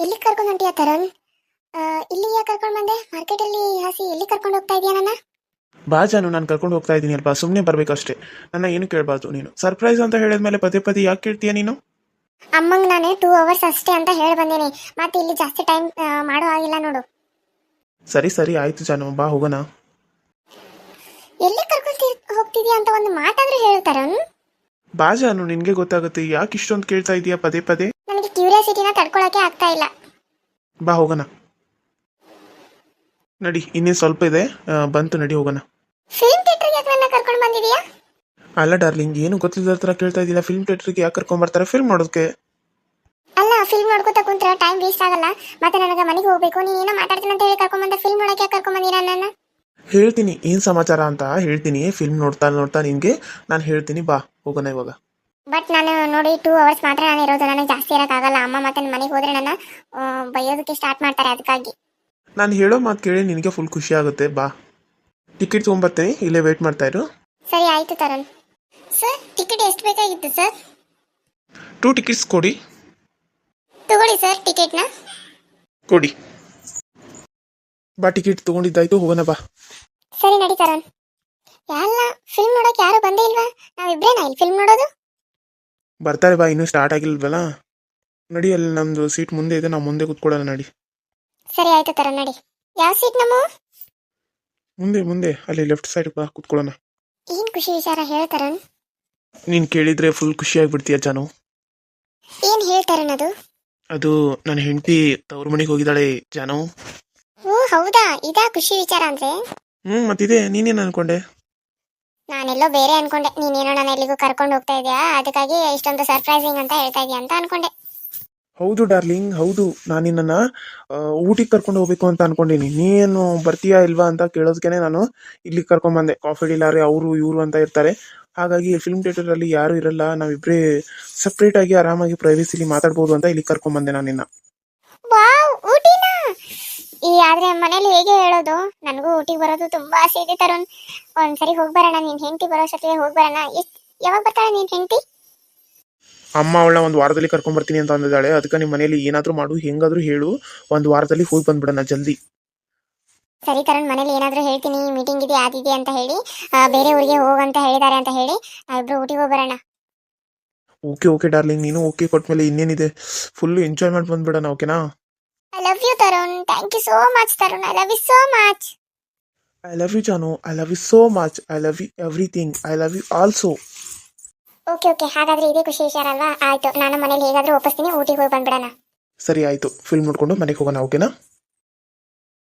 ಎಲ್ಲಿ ಕರ್ಕೊಂಡು ಹೊಂಟಿಯಾ ತರುಣ್? ಇಲ್ಲಿ ಯಾಕೆ ಕರ್ಕೊಂಡು ಬಂದೆ? ಮಾರ್ಕೆಟಲ್ಲಿ ಹಾಸಿ ಎಲ್ಲಿ ಕರ್ಕೊಂಡು ಹೋಗ್ತಾ ಇದೀಯಾ ನನ್ನ? ಬಾ ಜಾನು, ನಾನು ಕರ್ಕೊಂಡು ಹೋಗ್ತಾ ಇದ್ದೀನಿ ಅಲ್ವಾ, ಸುಮ್ಮನೆ ಬರಬೇಕಷ್ಟೇ. ನನ್ನ ಏನು ಕೇಳಬಾರ್ದು ನೀನು. ಸರ್ಪ್ರೈಸ್ ಅಂತ ಹೇಳಿದ್ಮೇಲೆ ಪದೇ ಪದೇ ಯಾಕೆ ಕೇಳ್ತೀಯ ನೀನು? ಅಮ್ಮಂಗೆ ನಾನು 2 ಅವರ್ಸ್ ಅಷ್ಟೇ ಅಂತ ಹೇಳಿ ಬಂದೀನಿ. ಮತ್ತೆ ಇಲ್ಲಿ ಜಾಸ್ತಿ ಟೈಮ್ ಮಾಡೋ ಆಗಿಲ್ಲ ನೋಡು. ಸರಿ ಸರಿ ಆಯಿತು ಜಾನು, ಬಾ ಹೋಗೋಣ. ಎಲ್ಲಿ ಕರ್ಕೊಂಡು ಹೋಗ್ತಿದ್ಯಾ ಅಂತ ಒಂದು ಮಾತಾದ್ರೂ ಹೇಳು ತರುಣ್. ಬಾ ಜಾನು, ನಿನಗೆ ಗೊತ್ತಾಗುತ್ತೆ. ಯಾಕೆ ಇಷ್ಟೊಂದು ಕೇಳ್ತಾ ಇದೀಯಾ ಪದೇ ಪದೇ? ನನಗೆ ಕ್ಯೂರಿಯಾಸಿಟಿನ ತಡ್ಕೊಳಕ್ಕೆ ಆಗ್ತಾ ಇಲ್ಲ. ಬಾ ಹೋಗೋಣ. ನಡಿ, ಇನ್ನೇನು ಸ್ವಲ್ಪ ಇದೆ, ಬಂತು, ನಡಿ ಹೋಗೋಣ. ಫಿಲ್ಮ್ ಥಿಯೇಟರ್ಗೆ ಯಾಕೆ ನನ್ನ ಕರ್ಕೊಂಡು ಬಂದಿದೀಯಾ? ಅಲ್ಲ ಡಾರ್ಲಿಂಗ್, ಏನು ಗೊತ್ತಿಲ್ಲದ ಥರ ಕೇಳ್ತಾ ಇದ್ದಿಲ್ಲ. ಫಿಲ್ಮ್ ಥಿಯೇಟ್ರಿಗೆ ಯಾಕೆ ಕರ್ಕೊಂಬರ್ತಾರೆ? ಫಿಲ್ಮ್ ನೋಡೋದಕ್ಕೆ. ಅಲ್ಲ, ಫಿಲ್ಮ್ ನೋಡ್ಕೊತಾ ಕುಂತ್ರೆ ಟೈಮ್ ವೇಸ್ಟ್ ಆಗಲ್ಲ. ಮತ್ತೆ ನನಗೆ ಮನೆಗೆ ಹೋಗ್ಬೇಕು. ನೀನು ಏನೋ ಮಾತಾಡ್ತೀನಿ ಅಂತ ಹೇಳಿ ಕರ್ಕೊಂಡ್ ಬಂದ. ಫಿಲ್ಮ್ ನೋಡಕ್ಕೆ ಯಾಕೆ ಕರ್ಕೊಂಡ್ ಬಂದಿರಾ ನನ್ನ? ಹೇಳ್ತೀನಿ ಏನು ಸಮಾಚಾರ ಅಂತ ಹೇಳ್ತೀನಿ. ಫಿಲ್ಮ್ ನೋಡ್ತಾ ನೋಡ್ತಾ ನಿನಗೆ ನಾನು ಹೇಳ್ತೀನಿ. ಬಾ ಹೋಗೋಣ ಇವಾಗ. ಬಟ್ ನಾನು ನೋಡಿ 2 ಅವರ್ಸ್ ಮಾತ್ರ ನಾನು ಇರೋದು. ನನಗೆ ಜಾಸ್ತಿ ಇರೋಕ್ಕಾಗಲ್ಲ. ಅಮ್ಮ ಮತ್ತೆ ಮನೆಗೆ ಹೋದ್ರೆ ನನ್ನ ಬೈಯೋದಕ್ಕೆ ಸ್ಟಾರ್ಟ್ ಮಾಡ್ತಾರೆ. ಅದಕ್ಕಾಗಿ ನಾನು ಹೇಳೋ ಮಾತು ಕೇಳಿ ನಿನಗೆ ಫುಲ್ ಖುಷಿ ಆಗುತ್ತೆ. ಬಾ, ಟಿಕೆಟ್ ತೊಗೊಂಬರ್ತೀನಿ, ಇಲ್ಲೇ ವೇಟ್ ಮಾಡ್ತಾ ಇರು. ಸರಿ ಆಯ್ತು ತರುಣ್. ಸರ್, ಟಿಕೆಟ್ ಎಷ್ಟು ಬೇಕಾಗಿತ್ತು ಸರ್? 2 ಟಿಕೆಟ್ಸ್ ಕೊಡಿ. ತಗೊಳ್ಳಿ ಸರ್ ಟಿಕೆಟ್ನ. ಕೊಡಿ. ಬಾ, ಟಿಕೆಟ್ ತೊಗೊಂಡಿದ್ದಾಯ್ತು, ಹೋಗೋಣ ಬಾ. ಸರಿ ನಡಿ ತರುಣ್. ಎಲ್ಲ ಫಿಲ್ಮ್ ನೋಡೋಕೆ ಯಾರು ಬಂದೇ ಇಲ್ವಾ? ನಾವಿಬ್ರೇನಾ ಇಲ್ಲಿ ಫಿಲ್ಮ್ ನೋಡೋದು? ಬರ್ತಾರೆ ಬಾ, ಇನ್ನೂ ಸ್ಟಾರ್ಟ್ ಆಗಿಲ್ವಲ್ಲ. ನಡಿ, ಅಲ್ಲಿ ನಮ್ಮದು ಸೀಟ್ ಮುಂದೆ ಇದೆ, ನಾವು ಮುಂದೆ ಕೂತ್ಕೊಳ್ಳೋಣ. ನಡಿ. ಸರಿ ಆಯ್ತು ತರುಣ್, ನಡಿ. ಯಾವ ಸೀಟ್ ನಮ್ಮ? ಮುಂದೆ ಮುಂದೆ ಅಲ್ಲಿ ಲೆಫ್ಟ್ ಸೈಡ್ ಬಾ, ಕೂತ್ಕೊಳ್ಳೋಣ. ಏನ್ ಖುಷಿ ವಿಚಾರ ಹೇಳು ತರುಣ್. ನೀನು ಕೇಳಿದ್ರೆ ಫುಲ್ ಖುಷಿಯಾಗಿಬಿಡ್ತೀಯ ಜಾನು. ಏನ್ ಹೇಳ್ತಾರನ್ ಅದು? ಅದು ನನ್ನ ಹೆಂಡತಿ ತವ್ರ ಮನೆಗೆ ಹೋಗಿದ್ದಾಳೆ ಜಾನು. ಓ ಹೌದಾ, ಇದಾ ಖುಷಿ ವಿಚಾರ ಅಂದ್ರೆ? ಮತ್ತಿದೆ, ನೀನೇನು ಅನ್ಕೊಂಡೆ? ನಾನೆಲ್ಲೋ ಬೇರೆ ಅನ್ಕೊಂಡೆ. ನೀನೇನೋ ನಾನು ಎಲ್ಲಿಗೂ ಕರ್ಕೊಂಡು ಹೋಗ್ತಾ ಇದೆಯಾ, ಅದಕ್ಕಾಗಿ ಇಷ್ಟೊಂದು ಸರ್ಪ್ರೈಸಿಂಗ್ ಅಂತ ಹೇಳ್ತಾ ಇದೀಯ ಅಂತ ಅನ್ಕೊಂಡೆ. ಹೌದು ಡಾರ್ಲಿಂಗ್, ಹೌದು. ನಾನು ನಿನ್ನನ್ನು ಊಟಿಗೆ ಕರ್ಕೊಂಡು ಹೋಗ್ಬೇಕು ಅಂತ ಅನ್ಕೊಂಡಿನಿ. ನೀನು ಬರ್ತೀಯಾ ಇಲ್ವಾ ಅಂತ ಕೇಳೋದಕ್ಕೆ ನಾನು ಇಲ್ಲಿಗೆ ಕರ್ಕೊಂಬಂದೆ. ಕಾಫಿ ಡೀಲಾರೆ ಅವರು ಇವರು ಅಂತ ಇರ್ತಾರೆ. ಹಾಗಾಗಿ ಫಿಲ್ಮ್ ಥಿಯೇಟರಲ್ಲಿ ಯಾರೂ ಇರಲ್ಲ, ನಾವಿಬ್ಬರೇ ಸಪ್ರೇಟಾಗಿ ಆರಾಮಾಗಿ ಪ್ರೈವೇಸಿಲಿ ಮಾತಾಡ್ಬೋದು ಅಂತ ಇಲ್ಲಿಗೆ ಕರ್ಕೊಂಬಂದೆ ನಾನು ನಿನ್ನ. ವಾವ್, ಊಟಿನಾ? ಆದ್ರೆ ಮನೇಲಿ ಹೇಗೆ ಹೇಳೋದು? ನನಗೂ ಊಟಿಗೆ ಬರೋದು ತುಂಬಾ ಆಸೆ ಇದೆ ತರುಣ್. ಒಂದ್ಸರಿ ಹೋಗಿ ಬರೋಣ. ನಿನ್ ಹೆಂಡತಿ ಬರೋ ಸತಿಗೆ ಹೋಗಿ ಬರೋಣ. ಯಾವಾಗ ಬರ್ತಾಳೆ ನಿನ್ ಹೆಂಡತಿ? ಅಮ್ಮ ಅವಳ ಒಂದು ವಾರದಲ್ಲಿ ಕರ್ಕೊಂಬರ್ತೀನಿ ಅಂತ ಅಂದಿದ್ದಾಳೆ. ಅದಕ್ಕೆ ನಿಮ್ಮ ಮನೇಲಿ ಏನಾದರೂ ಮಾಡು, ಹೆಂಗಾದರೂ ಹೇಳು, ಒಂದು ವಾರದಲ್ಲಿ ಹೋಗಿ ಬಂದ್ಬಿಡೋಣ ಜಲ್ದಿ. ಸರಿ ತರುಣ್, ಮನೇಲಿ ಏನಾದರೂ ಹೇಳ್ತೀನಿ, ಮೀಟಿಂಗ್ ಇದೆ ಆದಿದೆ ಅಂತ ಹೇಳಿ, ಬೇರೆ ಊರಿಗೆ ಹೋಗಂತ ಹೇಳಿದ್ದಾರೆ ಅಂತ ಹೇಳಿ, ನಾವಿಬ್ರು ಊಟಿಗೆ ಹೋಗಿ ಬರೋಣ. ಓಕೆ ಓಕೆ ಡಾರ್ಲಿಂಗ್, ನೀನು ಓಕೆ ಕೊಟ್ಮೇಲೆ ಇನ್ನೇನಿದೆ, ಫುಲ್ಲು ಎಂಜಾಯ್ ಮಾಡಿ ಬಂದ್ಬಿಡೋಣ. ಓಕೆನಾ? I love you Tarun. Thank you so much Tarun. I love you so much. I love you Janu. I love you so much. I love you everything. I love you also. Okay okay, ಹಾಗಾದ್ರೆ ಇದೇ ಖುಷಿ ವಿಚಾರ ಅಲ್ವಾ? ಆಯ್ತು, ನಾನು ಮನೇಲಿ ಹೇಗಾದ್ರೂ ಒಪ್ಪಿಸ್ತೀನಿ. ಊಟಿಗೆ ಹೋಗಿ ಬಂದ್ಬಿಡೋಣ. ಸರಿ ಆಯಿತು, ಫಿಲ್ಮ್ ನೋಡ್ಕೊಂಡು ಮನೆಗೆ ಹೋಗೋಣ. ಓಕೆನಾ?